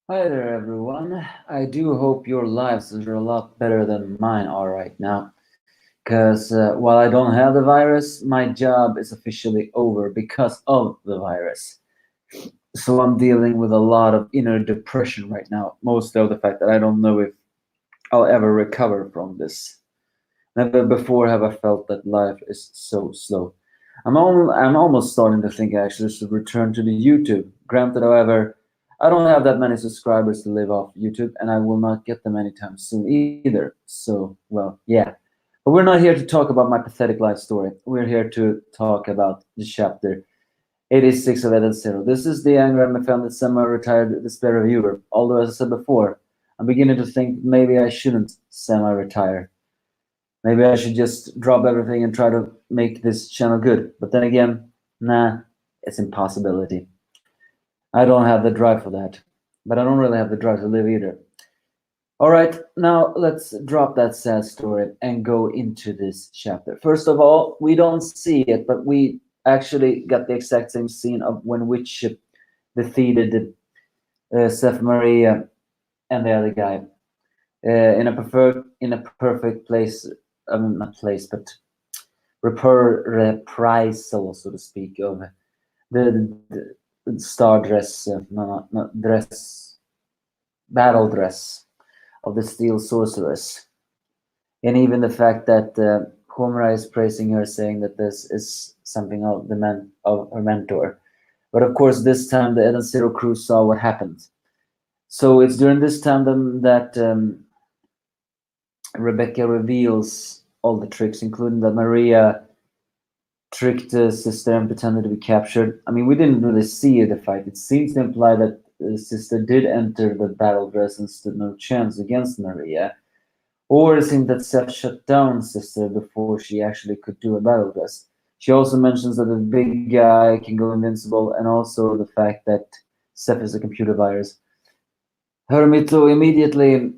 Hi there, everyone. I do hope your lives are a lot better than mine are right now. Because while I don't have the virus, my job is officially over because of the virus. So I'm dealing with a lot of inner depression right now, mostly of the fact that I don't know if I'll ever recover from this. Never before have I felt that life is so slow. I'm almost starting to think I actually should return to the YouTube. Granted, however, I don't have that many subscribers to live off YouTube, and I will not get them anytime soon either. So, well, yeah. But we're not here to talk about my pathetic life story. We're here to talk about the chapter 86 of Eden Zero. This is the anger I found that semi-retired despair reviewer. Although, as I said before, I'm beginning to think maybe I shouldn't semi-retire. Maybe I should just drop everything and try to make this channel good. But then again, nah, it's impossibility. I don't have the drive for that. But I don't really have the drive to live either. Alright, now let's drop that sad story and go into this chapter. First of all, we don't see it, but we actually got the exact same scene of when Witch defeated Seth Maria and the other guy in a perfect place. Not place, but reprisal, so to speak, of the star dress, no, not dress, battle dress of the steel sorceress, and even the fact that Homura is praising her, saying that this is something of of her mentor. But of course, this time the Eden Zero crew saw what happened. So it's during this time that Rebecca reveals all the tricks, including that Maria tricked the sister and pretended to be captured. I mean, we didn't really see the fight. It seems to imply that the sister did enter the battle dress and stood no chance against Maria. Or it seemed that Seth shut down sister before she actually could do a battle dress. She also mentions that the big guy can go invincible, and also the fact that Seth is a computer virus. Hermito immediately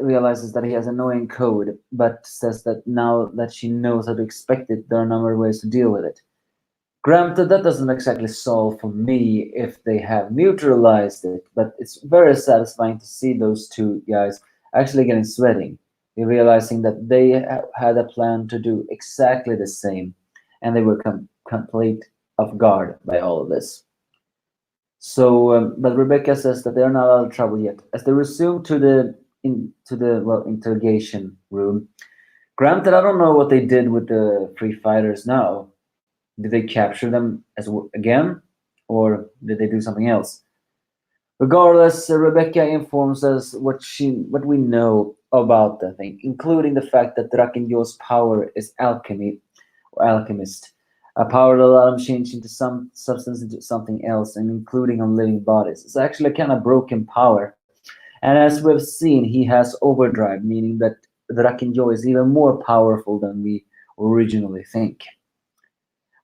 realizes that he has annoying code, but says that now that she knows how to expect it, there are a number of ways to deal with it. Granted, that doesn't exactly solve for me if they have neutralized it, but it's very satisfying to see those two guys actually getting sweating, realizing that they had a plan to do exactly the same, and they were complete off guard by all of this. So, but Rebecca says that they are not out of trouble yet. As they resume to the interrogation room. Granted, I don't know what they did with the three fighters now. Did they capture them again, or did they do something else? Regardless, Rebecca informs us what we know about the thing, including the fact that Drakenjo's power is alchemy or alchemist, a power that allows him change into some substance into something else, and including on living bodies. It's actually a kind of broken power, and as we've seen, he has overdrive, meaning that Drakenjo is even more powerful than we originally think.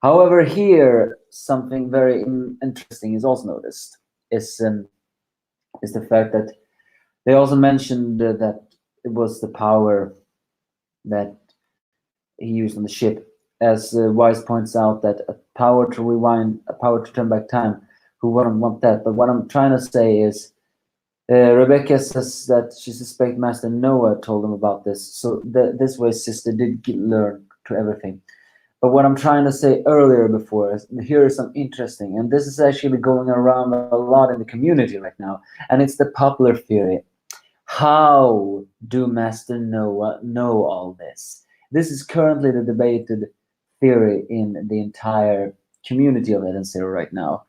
However, here something very interesting is also noticed. Is is the fact that they also mentioned that it was the power that he used on the ship. As Wise points out, that a power to rewind, a power to turn back time. Who wouldn't want that? But what I'm trying to say is, Rebecca says that she suspects Master Noah told them about this. So this way, sister did learn to everything. But what I'm trying to say earlier before is here is some interesting, and this is actually going around a lot in the community right now, and it's the popular theory. How do Master Noah know all this? This is currently the debated theory in the entire community of Eden Zero right now.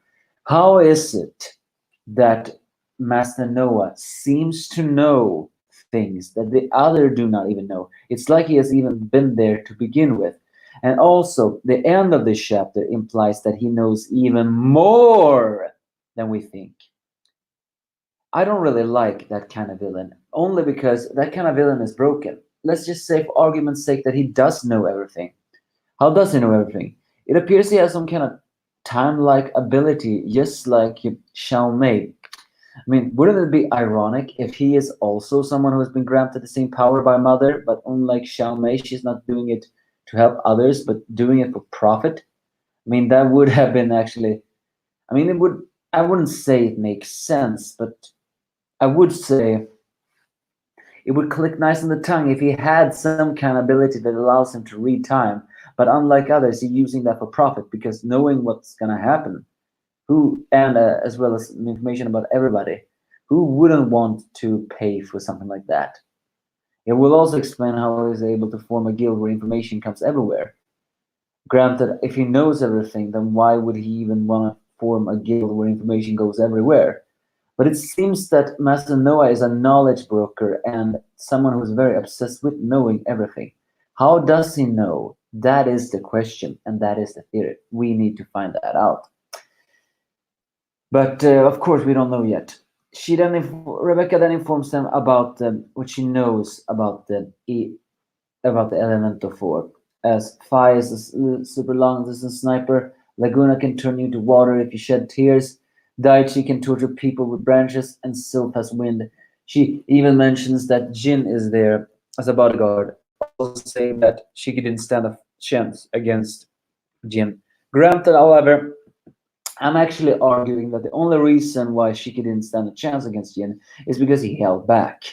How is it that Master Noah seems to know things that the other do not even know? It's like he has even been there to begin with. And also, the end of this chapter implies that he knows even more than we think. I don't really like that kind of villain, only because that kind of villain is broken. Let's just say, for argument's sake, that he does know everything. How does he know everything? It appears he has some kind of time-like ability, just like Xiao Mei. I mean, wouldn't it be ironic if he is also someone who has been granted the same power by Mother, but unlike Xiao Mei, she's not doing it to help others, but doing it for profit? I mean, that would have been actually. I mean, it would I wouldn't say it makes sense, but I would say it would click nice on the tongue if he had some kind of ability that allows him to read time. But unlike others, he's using that for profit because knowing what's gonna happen, who and as well as information about everybody, who wouldn't want to pay for something like that? It will also explain how he's able to form a guild where information comes everywhere. Granted, if he knows everything, then why would he even want to form a guild where information goes everywhere? But it seems that Master Noah is a knowledge broker and someone who's very obsessed with knowing everything. How does he know? That is the question, and that is the theory. We need to find that out. But of course, we don't know yet. Rebecca then informs them about what she knows about the Elemental 4. As Fire is a super long distance sniper, Laguna can turn you into water if you shed tears, Daichi can torture people with branches, and Sylph has wind. She even mentions that Jin is there as a bodyguard, also saying that she didn't stand a chance against Jin. Granted, however, I'm actually arguing that the only reason why Shiki didn't stand a chance against Jin is because he held back.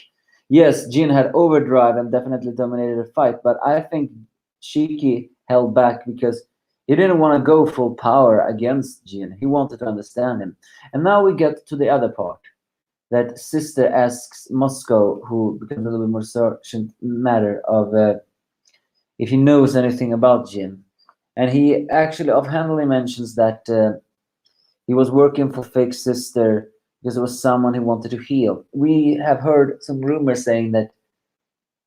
Yes, Jin had overdrive and definitely dominated the fight, but I think Shiki held back because he didn't want to go full power against Jin. He wanted to understand him. And now we get to the other part. That Sister asks Moscow, who becomes a little bit more certain matter of if he knows anything about Jin. And he actually offhandedly mentions that he was working for Fake Sister because it was someone he wanted to heal. We have heard some rumors saying that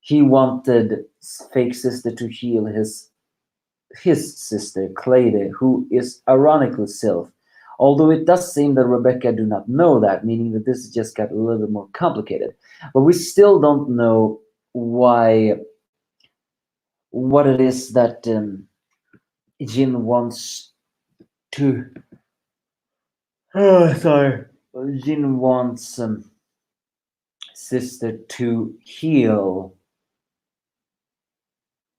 he wanted Fake Sister to heal his sister, Clade, who is ironically Sylph. Although it does seem that Rebecca do not know that, meaning that this just got a little bit more complicated. But we still don't know what it is that Jin wants to. Oh, sorry. Jin wants Sister to heal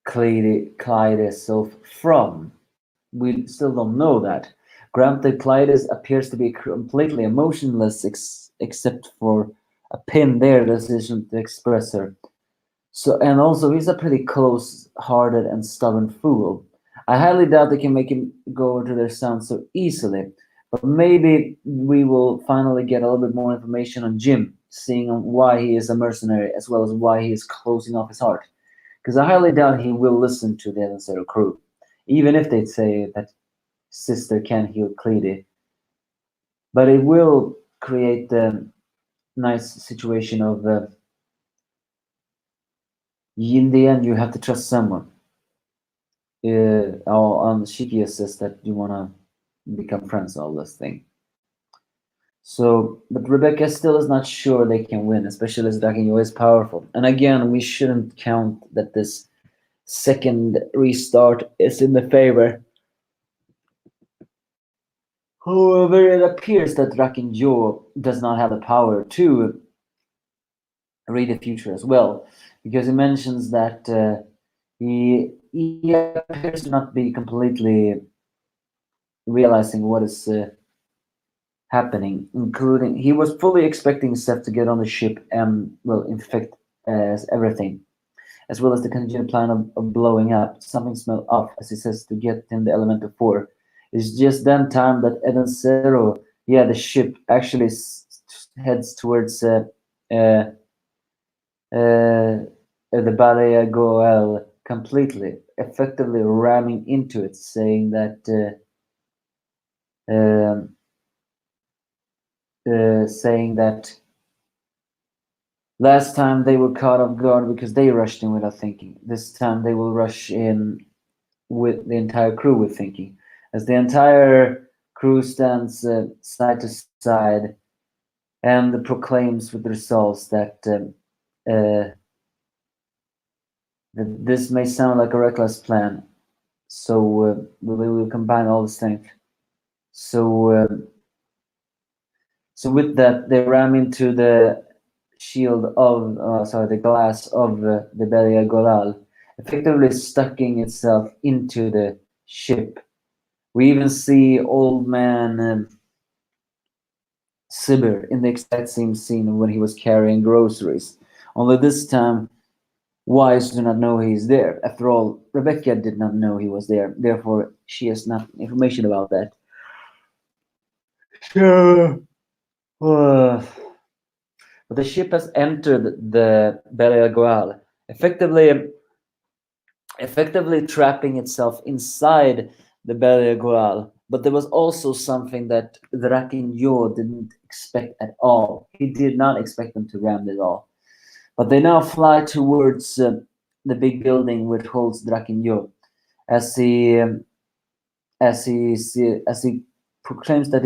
Clyde Sylph from. We still don't know that. Granted, Clyde appears to be completely emotionless except for a pin there that isn't to express her. So, and also he's a pretty close-hearted and stubborn fool. I highly doubt they can make him go into their sound so easily. But maybe we will finally get a little bit more information on Jim, seeing on why he is a mercenary as well as why he is closing off his heart. Because I highly doubt he will listen to the Zero crew, even if they say that Sister can heal Cleedy. But it will create a nice situation of in the end you have to trust someone. On Shiki says that you wanna become friends, all this thing. So, but Rebecca still is not sure they can win, especially as Dakinyo is powerful. And again, we shouldn't count that this second restart is in the favor. However, it appears that Rakinjo does not have the power to read the future as well, because he mentions that he appears to not be completely realizing what is happening, including he was fully expecting Seth to get on the ship and well infect everything, as well as the continued plan of blowing up. Something smelled off, as he says, to get in the Elemental 4. It's just then time that Eden Zero, yeah, the ship actually heads towards the Balea Goel completely, effectively ramming into it, saying that last time they were caught off guard because they rushed in without thinking. This time they will rush in with the entire crew with thinking. As the entire crew stands side to side and proclaims with resolves that this may sound like a reckless plan, so we will combine all the strength. So with that, they ram into the shield of, the glass of the Belia Golal, effectively stucking itself into the ship. We even see old man Sibir in the exact same scene when he was carrying groceries. Only this time, Wise do not know he's there. After all, Rebecca did not know he was there. Therefore, she has not information about that. So, uh, but the ship has entered the Belial, effectively trapping itself inside the Belial. But there was also something that Draken Yor didn't expect at all. He did not expect them to ram it all. But they now fly towards the big building which holds Draken Yor, as he proclaims that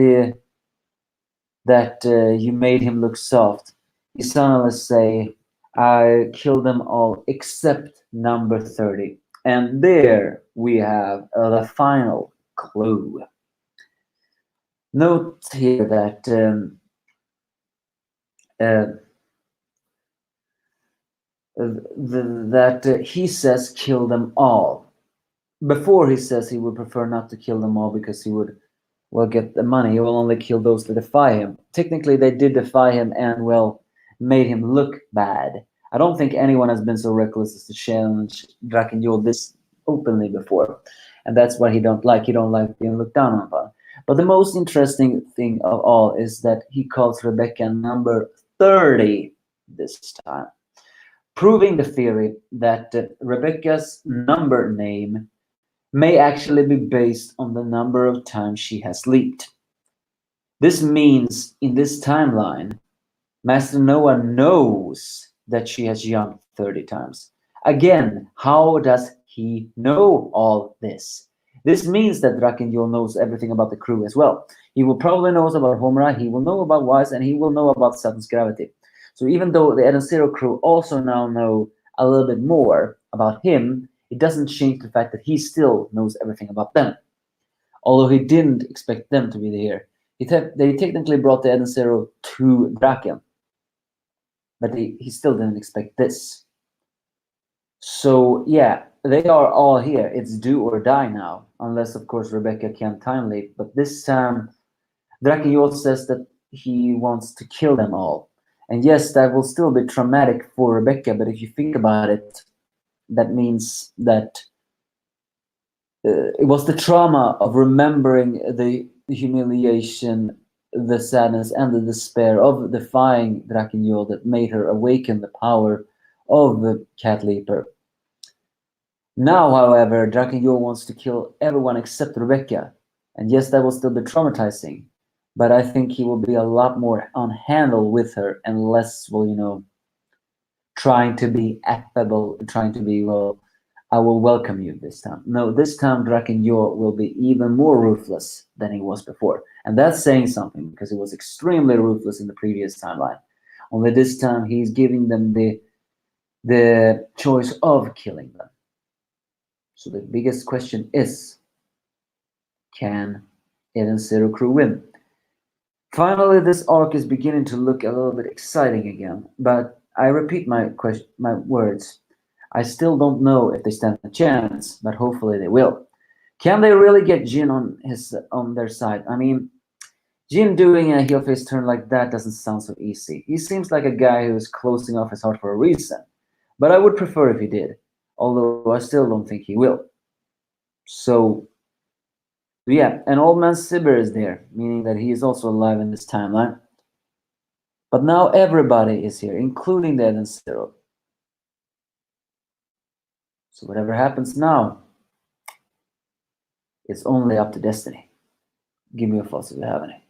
you made him look soft. He suddenly say, "I killed them all except number 30." And there we have the final clue. Note here that uh, he says kill them all. Before he says he would prefer not to kill them all because he would get the money. He will only kill those that defy him. Technically, they did defy him and, well, made him look bad. I don't think anyone has been so reckless as to challenge Draken Yor this openly before. And that's what he don't like. He don't like being looked down upon. But the most interesting thing of all is that he calls Rebecca number 30 this time, proving the theory that Rebecca's number name may actually be based on the number of times she has leaped. This means in this timeline, Master Noah knows that she has jumped 30 times. Again, how does he know all this? This means that Draken Yor knows everything about the crew as well. He will probably know about Homura, he will know about Wise, and he will know about Saturn's gravity. So even though the Eden Zero crew also now know a little bit more about him, it doesn't change the fact that he still knows everything about them. Although he didn't expect them to be here. They technically brought the Eden Zero to Draken, but he still didn't expect this. So yeah, they are all here. It's do or die now, unless of course Rebecca can time leap. But this time, Draken Yor says that he wants to kill them all. And yes, that will still be traumatic for Rebecca, but if you think about it, that means that it was the trauma of remembering the humiliation, the sadness, and the despair of defying Draken Yor that made her awaken the power of the Cat Leaper. Now, however, Draken Yor wants to kill everyone except Rebecca. And yes, that will still be traumatizing, but I think he will be a lot more on handle with her and less, well, trying to be affable, trying to be, well, I will welcome you this time. No, this time Draken Yor will be even more ruthless than he was before. And that's saying something, because he was extremely ruthless in the previous timeline. Only this time he's giving them the choice of killing them. So the biggest question is, can Eden Zero crew win? Finally, this arc is beginning to look a little bit exciting again, but I repeat my words. I still don't know if they stand a chance, but hopefully they will. Can they really get Jin on their side? I mean, Jin doing a heel face turn like that doesn't sound so easy. He seems like a guy who is closing off his heart for a reason, but I would prefer if he did, although I still don't think he will. So yeah, and Old Man Sibir is there, meaning that he is also alive in this timeline. But now everybody is here, including the Eden Zero. So whatever happens now, it's only up to destiny. Give me your thoughts if you have any.